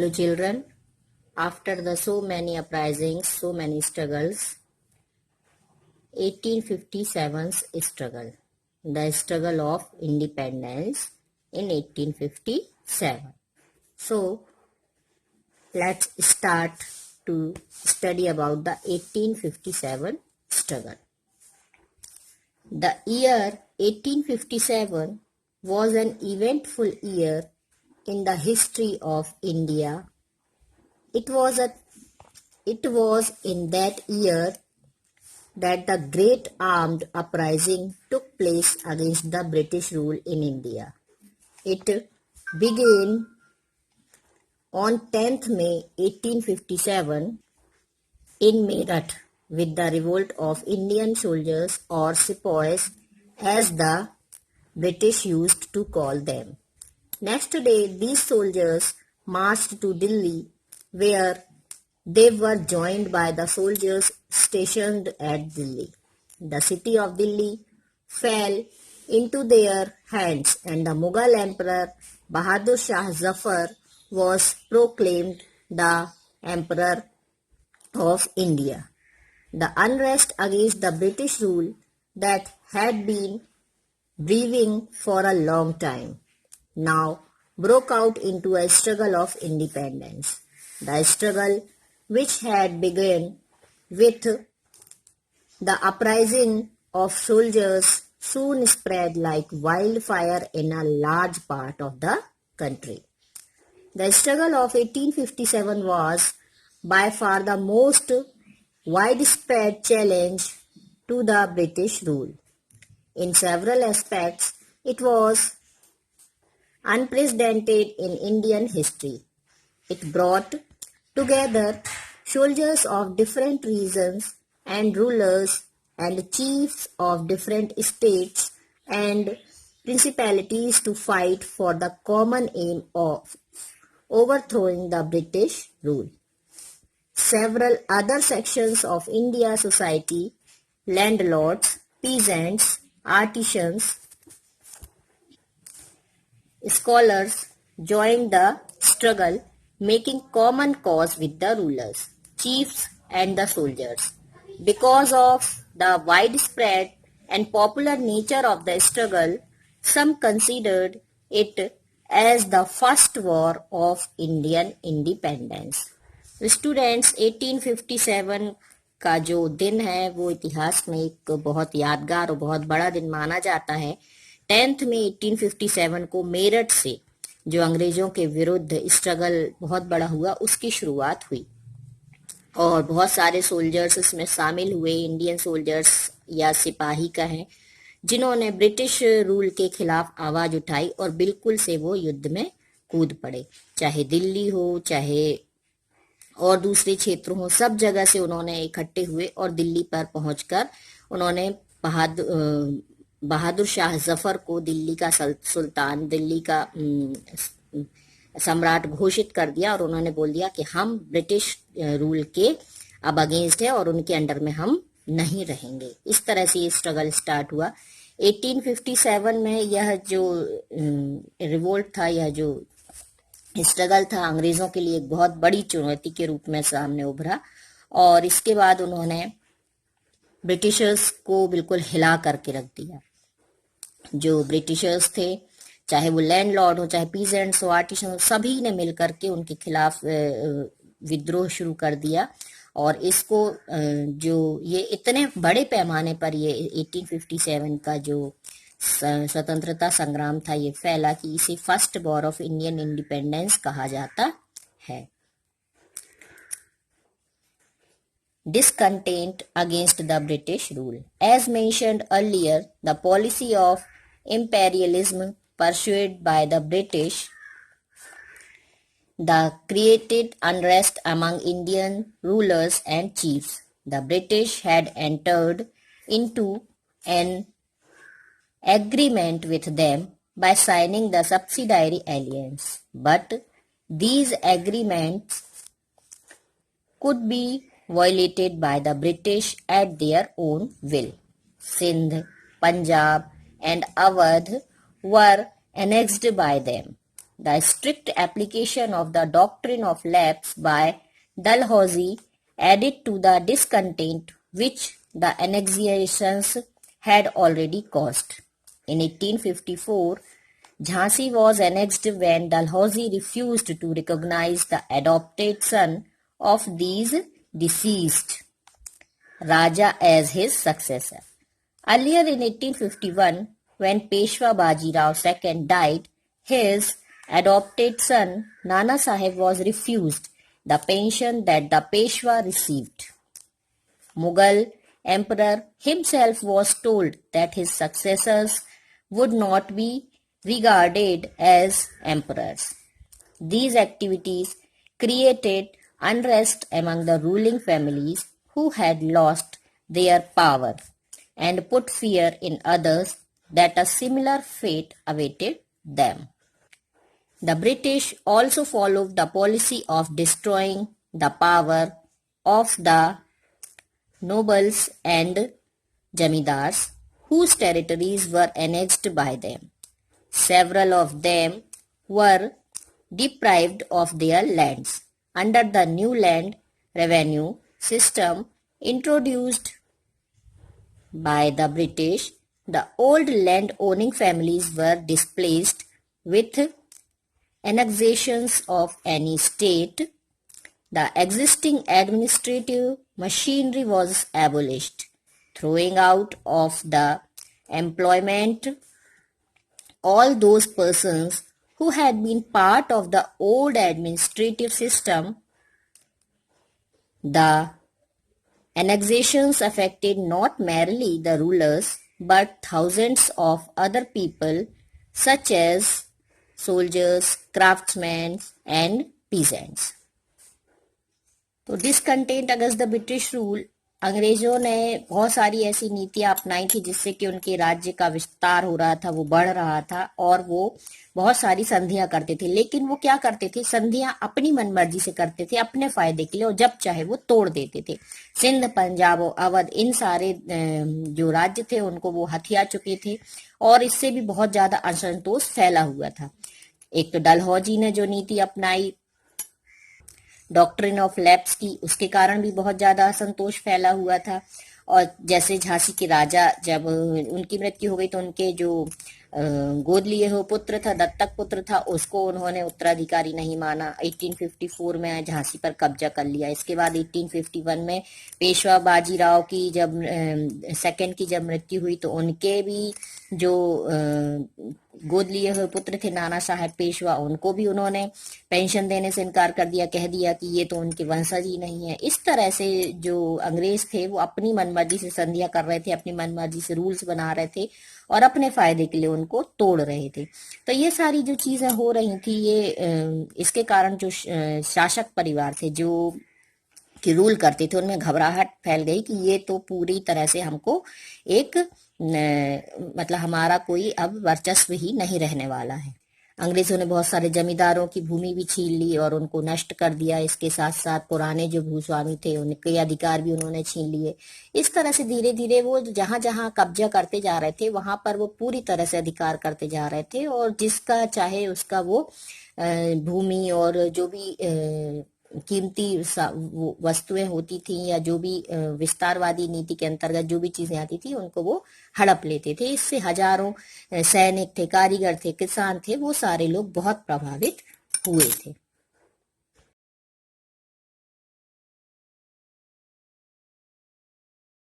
Hello children, after the so many uprisings, so many struggles, 1857's struggle, the struggle of independence in 1857. So, let's start to study about the 1857 struggle. The year 1857 was an eventful year in the history of India. It was in that year that the great armed uprising took place against the British rule in India. It began on 10th May 1857 in Meerut with the revolt of Indian soldiers or sepoys as the British used to call them. Next day, these soldiers marched to Delhi where they were joined by the soldiers stationed at Delhi. The city of Delhi fell into their hands and the Mughal Emperor Bahadur Shah Zafar was proclaimed the Emperor of India. The unrest against the British rule that had been brewing for a long time now broke out into a struggle of independence. The struggle, which had begun with the uprising of soldiers, soon spread like wildfire in a large part of the country. The struggle of 1857 was by far the most widespread challenge to the British rule. In several aspects, it was unprecedented in Indian history. It brought together soldiers of different regions and rulers and chiefs of different states and principalities to fight for the common aim of overthrowing the British rule. Several other sections of India's society, landlords, peasants, artisans, scholars, joined the struggle, making common cause with the rulers, chiefs and the soldiers. Because of the widespread and popular nature of the struggle, some considered it as the first war of Indian independence. Students 1857 का जो दिन है वो इतिहास में एक बहुत यादगार और बहुत बड़ा दिन माना जाता है। 10th में 1857 को मेरठ से जो अंग्रेजों के विरुद्ध स्ट्रगल बहुत बड़ा हुआ उसकी शुरुआत हुई और बहुत सारे सोल्जर्स इसमें शामिल हुए। इंडियन सोल्जर्स या सिपाही का है जिन्होंने ब्रिटिश रूल के खिलाफ आवाज उठाई और बिल्कुल से वो युद्ध में कूद पड़े, चाहे दिल्ली हो चाहे और दूसरे क्षेत्रों हो, सब जगह से उन्होंने इकट्ठे हुए और दिल्ली पर पहुंचकर उन्होंने बहादुर शाह जफर को दिल्ली का सुल्तान, दिल्ली का सम्राट घोषित कर दिया और उन्होंने बोल दिया कि हम ब्रिटिश रूल के अब अगेंस्ट है और उनके अंडर में हम नहीं रहेंगे। इस तरह से ये स्ट्रगल स्टार्ट हुआ। 1857 में यह जो रिवोल्ट था, यह जो स्ट्रगल था, अंग्रेजों के लिए एक बहुत बड़ी चुनौती के रूप में सामने उभरा और इसके बाद उन्होंने ब्रिटिशर्स को बिल्कुल हिला करके रख दिया। जो ब्रिटिशर्स थे, चाहे वो लैंडलॉर्ड हो, चाहे पीजेंट्स हो, आर्टिसन हो, सभी ने मिलकर के उनके खिलाफ विद्रोह शुरू कर दिया और इसको जो ये इतने बड़े पैमाने पर ये 1857 का जो स्वतंत्रता संग्राम था ये फैला कि इसे first war of Indian independence कहा जाता है। Discontent against the British rule. As mentioned earlier, the policy of imperialism pursued by the British created unrest among Indian rulers and chiefs. The British had entered into an agreement with them by signing the subsidiary alliance, but these agreements could be violated by the British at their own will. Sindh, Punjab and Awadh were annexed by them. The strict application of the doctrine of lapse by Dalhousie added to the discontent which the annexations had already caused. In 1854, Jhansi was annexed when Dalhousie refused to recognize the adopted son of these deceased Raja as his successor. Earlier in 1851, when Peshwa Bajirao II died, his adopted son Nana Sahib was refused the pension that the Peshwa received. Mughal emperor himself was told that his successors would not be regarded as emperors. These activities created unrest among the ruling families who had lost their power and put fear in others that a similar fate awaited them. The British also followed the policy of destroying the power of the nobles and jamidars whose territories were annexed by them. Several of them were deprived of their lands. Under the new land revenue system introduced by the British, the old land-owning families were displaced with annexations of any state. The existing administrative machinery was abolished, throwing out of the employment all those persons who had been part of the old administrative system. The annexations affected not merely the rulers but thousands of other people such as soldiers, craftsmen and peasants. तो discontent against the British rule, अंग्रेजों ने बहुत सारी ऐसी नीतियां अपनाई थी जिससे कि उनके राज्य का विस्तार हो रहा था, वो बढ़ रहा था और वो बहुत सारी संधियां करते थे। लेकिन वो क्या करते थे, संधियां अपनी मनमर्जी से करते थे, अपने फायदे के लिए, और जब चाहे वो तोड़ देते थे। सिंध, पंजाब और अवध, इन सारे जो राज्य थे उनको वो हथिया चुके थे और इससे भी बहुत ज्यादा असंतोष फैला हुआ था। एक तो डलहौजी ने जो नीति अपनाई डॉक्ट्रिन ऑफ लैप्स की, उसके कारण भी बहुत ज्यादा असंतोष फैला हुआ था। और जैसे झांसी के राजा जब उनकी मृत्यु हो गई तो उनके जो गोद लिए हुए पुत्र था, दत्तक पुत्र था, उसको उन्होंने उत्तराधिकारी नहीं माना। 1854 में झांसी पर कब्जा कर लिया। इसके बाद 1851 में पेशवा बाजीराव की जब सेकंड की जब मृत्यु हुई तो उनके भी जो गोद लिए हुए पुत्र थे नाना साहेब पेशवा, उनको भी उन्होंने पेंशन देने से इनकार कर दिया, कह दिया कि ये तो उनके वंशज ही नहीं है। इस तरह से जो अंग्रेज थे वो अपनी मनमर्जी से संधियां कर रहे थे, अपनी मनमर्जी से रूल्स बना रहे थे और अपने फायदे के लिए उनको तोड़ रहे थे। तो ये सारी जो चीजें हो रही थी, ये इसके कारण जो शासक परिवार थे जो कि रूल करते थे उनमें घबराहट फैल गई कि ये तो पूरी तरह से हमको एक मतलब हमारा कोई अब वर्चस्व ही नहीं रहने वाला है। अंग्रेजों ने बहुत सारे जमींदारों की भूमि भी छीन ली और उनको नष्ट कर दिया। इसके साथ साथ पुराने जो भूस्वामी थे उनके अधिकार भी उन्होंने छीन लिए। इस तरह से धीरे धीरे वो जहां जहां कब्जा करते जा रहे थे वहां पर वो पूरी तरह से अधिकार करते जा रहे थे और जिसका चाहे उसका वो भूमि और जो भी कीमती वस्तुएं होती थी या जो भी विस्तारवादी नीति के अंतर्गत जो भी चीजें आती थी उनको वो हड़प लेते थे। इससे हजारों सैनिक थे, कारीगर थे, किसान थे, वो सारे लोग बहुत प्रभावित हुए थे।